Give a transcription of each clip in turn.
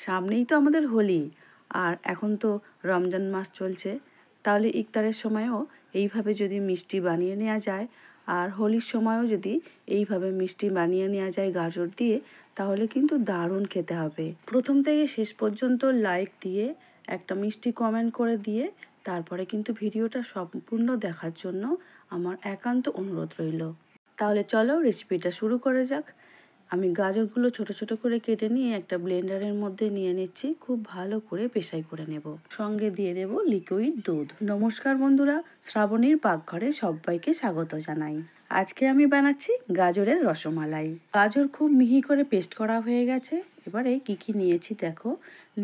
সামনেই তো আমাদের হোলি, আর এখন তো রমজান মাস চলছে। তাহলে ইফতারের সময়ও এইভাবে যদি মিষ্টি বানিয়ে নেওয়া যায়, আর হোলির সময়ও যদি এইভাবে মিষ্টি বানিয়ে নেওয়া যায় গাজর দিয়ে, তাহলে কিন্তু দারুণ খেতে হবে। প্রথম থেকে শেষ পর্যন্ত লাইক দিয়ে একটা মিষ্টি কমেন্ট করে দিয়ে তারপরে কিন্তু ভিডিওটা সম্পূর্ণ দেখার জন্য আমার একান্ত অনুরোধ রইল। তাহলে চলো রেসিপিটা শুরু করা যাক। আমি গাজরগুলো ছোট ছোট করে কেটে নিয়ে একটা ব্লেন্ডারের মধ্যে নিয়ে নিচ্ছি, খুব ভালো করে পেশাই করে নেব। সঙ্গে দিয়ে দেব লিকুইড দুধ। নমস্কার বন্ধুরা, শ্রাবণীর পাকঘরে সবাইকে স্বাগত জানাই। আজকে আমি বানাচ্ছি গাজরের রসমালাই। গাজর খুব মিহি করে পেস্ট করা হয়ে গেছে। এবারে কি কি নিয়েছি দেখো,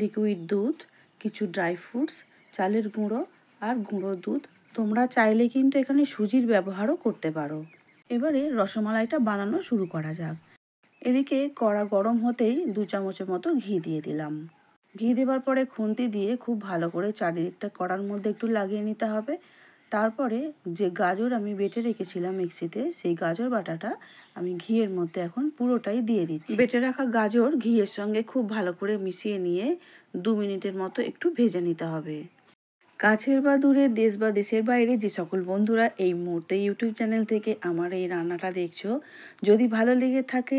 লিকুইড দুধ, কিছু ড্রাই ফ্রুটস, চালের গুঁড়ো আর গুঁড়ো দুধ। তোমরা চাইলে কিন্তু এখানে সুজির ব্যবহারও করতে পারো। এবারে রসমালাইটা বানানো শুরু করা যাক। এদিকে কড়া গরম হতেই 2 চামচের মতো ঘি দিয়ে দিলাম। ঘি দেওয়ার পরে খুন্তি দিয়ে খুব ভালো করে চারিদিকটা কড়ার মধ্যে একটু লাগিয়ে নিতে হবে। তারপরে যে গাজর আমি বেটে রেখেছিলাম মিক্সিতে, সেই গাজর বাটাটা আমি ঘিয়ের মধ্যে এখন পুরোটাই দিয়ে দিচ্ছি। বেটে রাখা গাজর ঘিয়ের সঙ্গে খুব ভালো করে মিশিয়ে নিয়ে 2 মিনিটের মতো একটু ভেজে নিতে হবে। কাছের বা দূরে, দেশ বা দেশের বাইরে যে সকল বন্ধুরা এই মুহূর্তে ইউটিউব চ্যানেল থেকে আমার এই রান্নাটা দেখছো, যদি ভালো লেগে থাকে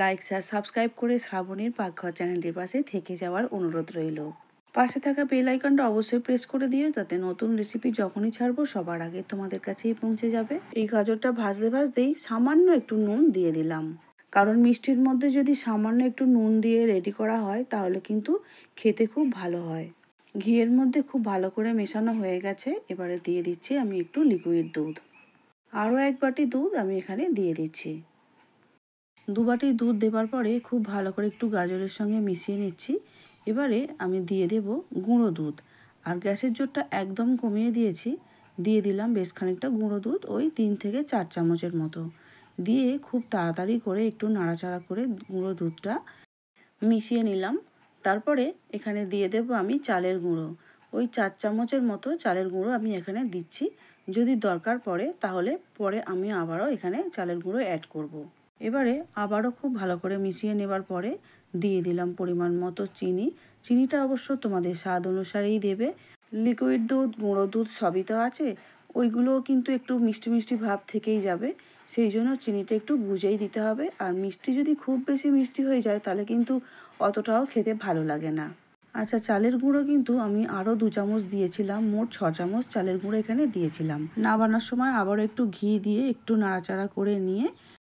লাইক শেয়ার সাবস্ক্রাইব করে শ্রাবণীর পাকঘর চ্যানেলটির পাশে থেকে যাওয়ার অনুরোধ রইল। পাশে থাকা বেল আইকনটা অবশ্যই প্রেস করে দিও, যাতে নতুন রেসিপি যখনই ছাড়বো সবার আগে তোমাদের কাছেই পৌঁছে যাবে। এই গাজরটা ভাজতে ভাজতেই সামান্য একটু নুন দিয়ে দিলাম, কারণ মিষ্টির মধ্যে যদি সামান্য একটু নুন দিয়ে রেডি করা হয় তাহলে কিন্তু খেতে খুব ভালো হয়। ঘিয়ের মধ্যে খুব ভালো করে মেশানো হয়ে গেছে। এবারে দিয়ে দিচ্ছি আমি একটু লিকুইড দুধ। আরও 1 বাটি দুধ আমি এখানে দিয়ে দিচ্ছি। 2 বাটি দুধ দেওয়ার পরে খুব ভালো করে একটু গাজরের সঙ্গে মিশিয়ে নিচ্ছি। এবারে আমি দিয়ে দেব গুঁড়ো দুধ, আর গ্যাসের জোরটা একদম কমিয়ে দিয়েছি। দিয়ে দিলাম বেশ খানিকটা গুঁড়ো দুধ, ওই 3 থেকে 4 চামচের মতো। দিয়ে খুব তাড়াতাড়ি করে একটু নাড়াচাড়া করে গুঁড়ো দুধটা মিশিয়ে নিলাম। তারপরে এখানে দিয়ে দেব আমি চালের গুঁড়ো, ওই 4 চামচের মতো চালের গুঁড়ো আমি এখানে দিচ্ছি। যদি দরকার পড়ে তাহলে পরে আমি আবারও এখানে চালের গুঁড়ো অ্যাড করব। এবারে আবারও খুব ভালো করে মিশিয়ে নেবার পরে দিয়ে দিলাম পরিমাণ মতো চিনি। চিনিটা অবশ্য তোমাদের স্বাদ অনুসারেই দেবে। লিকুইড দুধ, গুঁড়ো দুধ সবই তো আছে, ওইগুলোও কিন্তু একটু মিষ্টি মিষ্টি ভাব থেকেই যাবে। সেই জন্য চিনিটা একটু বুঝেই দিতে হবে। আর মিষ্টি যদি খুব বেশি মিষ্টি হয়ে যায় তাহলে কিন্তু অতটাও খেতে ভালো লাগে না। আচ্ছা, চালের গুঁড়ো কিন্তু আমি আরও 2 চামচ দিয়েছিলাম, মোট 6 চামচ চালের গুঁড়ো এখানে দিয়েছিলাম। নামানোর সময় আবারও একটু ঘি দিয়ে একটু নাড়াচাড়া করে নিয়ে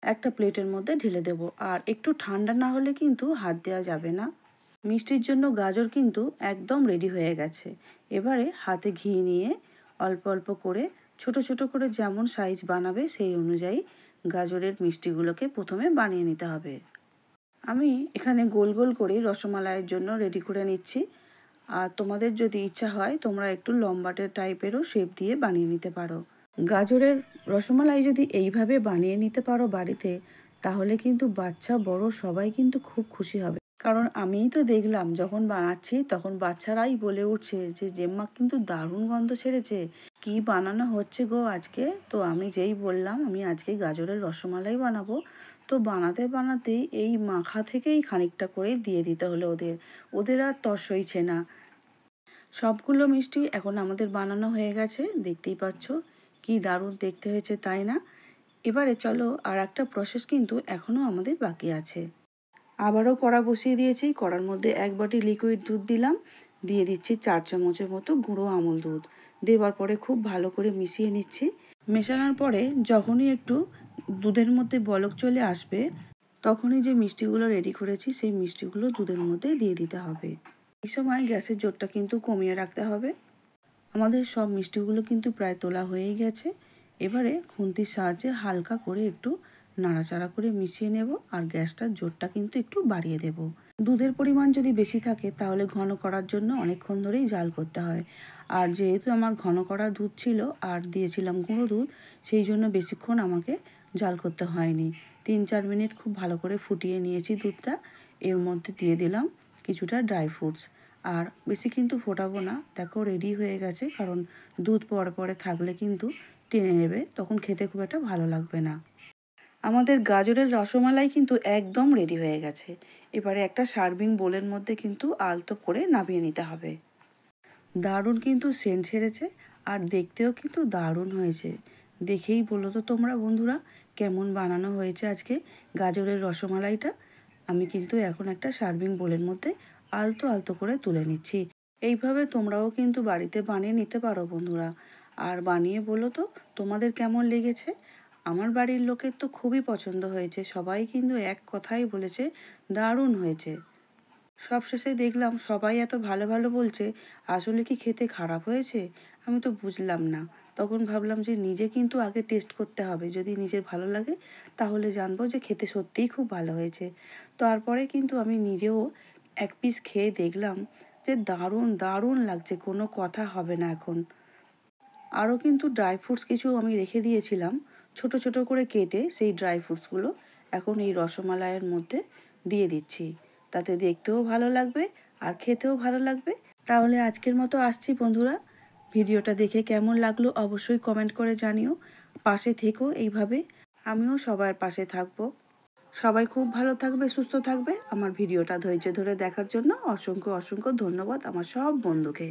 একটা প্লেটের মধ্যে ঢেলে দেব। আর একটু ঠান্ডা না হলে কিন্তু হাত দেওয়া যাবে না। মিষ্টির জন্য গাজর কিন্তু একদম রেডি হয়ে গেছে। এবারে হাতে ঘি নিয়ে অল্প অল্প করে ছোট ছোট করে যেমন সাইজ বানাবে সেই অনুযায়ী গাজরের মিষ্টিগুলোকে প্রথমে বানিয়ে নিতে হবে। আমি এখানে গোল গোল করে রসমালাইয়ের জন্য রেডি করে নিচ্ছি। আর তোমাদের যদি ইচ্ছা হয় তোমরা একটু লম্বাটে টাইপেরও শেপ দিয়ে বানিয়ে নিতে পারো। গাজরের রসমালাই যদি এইভাবে বানিয়ে নিতে পারো বাড়িতে, তাহলে কিন্তু বাচ্চা বড় সবাই কিন্তু খুব খুশি হবে। কারণ আমিই তো দেখলাম যখন বানাচ্ছি তখন বাচ্চারাই বলে উঠছে যে জেম্মা কিন্তু দারুণ গন্ধ ছেড়েছে, কি বানানো হচ্ছে গো আজকে। তো আমি যেই বললাম আমি আজকে গাজরের রসমালাই বানাবো, তো বানাতে বানাতেই এই মাখা থেকেই খানিকটা করে দিয়ে দিতে হলো ওদের আর তর সইছে না। সবগুলো মিষ্টি এখন আমাদের বানানো হয়ে গেছে, দেখতেই পাচ্ছ কি দারুণ দেখতে হয়েছে, তাই না? এবারে চলো আর একটা প্রসেস কিন্তু এখনও আমাদের বাকি আছে। আবারও কড়া বসিয়ে দিয়েছি। কড়ার মধ্যে 1 বাটি লিকুইড দুধ দিলাম, দিয়ে দিচ্ছি 4 চামচের মতো গুঁড়ো আমল দুধ। দেওয়ার পরে খুব ভালো করে মিশিয়ে নিচ্ছি। মেশানোর পরে যখনই একটু দুধের মধ্যে বলক চলে আসবে, তখনই যে মিষ্টিগুলো রেডি করেছি সেই মিষ্টিগুলো দুধের মধ্যে দিয়ে দিতে হবে। এই সময় গ্যাসের জোরটা কিন্তু কমিয়ে রাখতে হবে। আমাদের সব মিষ্টিগুলো কিন্তু প্রায় তোলা হয়েই গেছে। এবারে খুন্তির সাহায্যে হালকা করে একটু নাড়াচাড়া করে মিশিয়ে নেব, আর গ্যাসটার জোরটা কিন্তু একটু বাড়িয়ে দেব। দুধের পরিমাণ যদি বেশি থাকে তাহলে ঘন করার জন্য অনেকক্ষণ ধরেই জাল করতে হয়। আর যেহেতু আমার ঘন করা দুধ ছিল আর দিয়েছিলাম গুঁড়ো দুধ, সেই জন্য বেশিক্ষণ আমাকে জাল করতে হয়নি। 3-4 মিনিট খুব ভালো করে ফুটিয়ে নিয়েছি দুধটা। এর মধ্যে দিয়ে দিলাম কিছুটা ড্রাই ফ্রুটস। আর বেশি কিন্তু ফোটাবো না, দেখো রেডি হয়ে গেছে। কারণ দুধ পরে পরে থাকলে কিন্তু টেনে নেবে, তখন খেতে খুব একটা ভালো লাগবে না। আমাদের গাজরের রসমালাই কিন্তু একদম রেডি হয়ে গেছে। এবারে একটা সার্ভিং বোলের মধ্যে কিন্তু আলতো করে নামিয়ে নিতে হবে। দারুণ কিন্তু সেন্ট ছেড়েছে আর দেখতেও কিন্তু দারুণ হয়েছে। দেখেই বলো তো তোমরা বন্ধুরা কেমন বানানো হয়েছে আজকে গাজরের রসমালাইটা। আমি কিন্তু এখন একটা সার্ভিং বোলের মধ্যে আলতো আলতো করে তুলে নিচ্ছি। এইভাবে তোমরাও কিন্তু বাড়িতে বানিয়ে নিতে পারো বন্ধুরা। আর বানিয়ে বলো তো তোমাদের কেমন লেগেছে। আমার বাড়ির লোকের তো খুবই পছন্দ হয়েছে, সবাই কিন্তু এক কথাই বলেছে দারুণ হয়েছে। সবশেষে দেখলাম সবাই এত ভালো ভালো বলছে, আসলে কি খেতে খারাপ হয়েছে? আমি তো বুঝলাম না। তখন ভাবলাম যে নিজে কিন্তু আগে টেস্ট করতে হবে, যদি নিজের ভালো লাগে তাহলে জানবো যে খেতে সত্যিই খুব ভালো হয়েছে। তারপরে কিন্তু আমি নিজেও এক পিস খেয়ে দেখলাম যে দারুণ দারুণ লাগছে, কোনো কথা হবে না এখন। আরও কিন্তু ড্রাই ফ্রুটস কিছু আমি রেখে দিয়েছিলাম ছোট ছোট করে কেটে, সেই ড্রাই ফ্রুটসগুলো এখন এই রসমালাইয়ের মধ্যে দিয়ে দিচ্ছি। তাতে দেখতেও ভালো লাগবে আর খেতেও ভালো লাগবে। তাহলে আজকের মতো আসছি বন্ধুরা। ভিডিওটা দেখে কেমন লাগলো অবশ্যই কমেন্ট করে জানিও। পাশে থেকো এইভাবে, আমিও সবার পাশে থাকবো। সবাই খুব ভালো থাকবে, সুস্থ থাকবে। আমার ভিডিওটা ধৈর্য ধরে দেখার জন্য অসংখ্য অসংখ্য ধন্যবাদ আমার সব বন্ধুকে।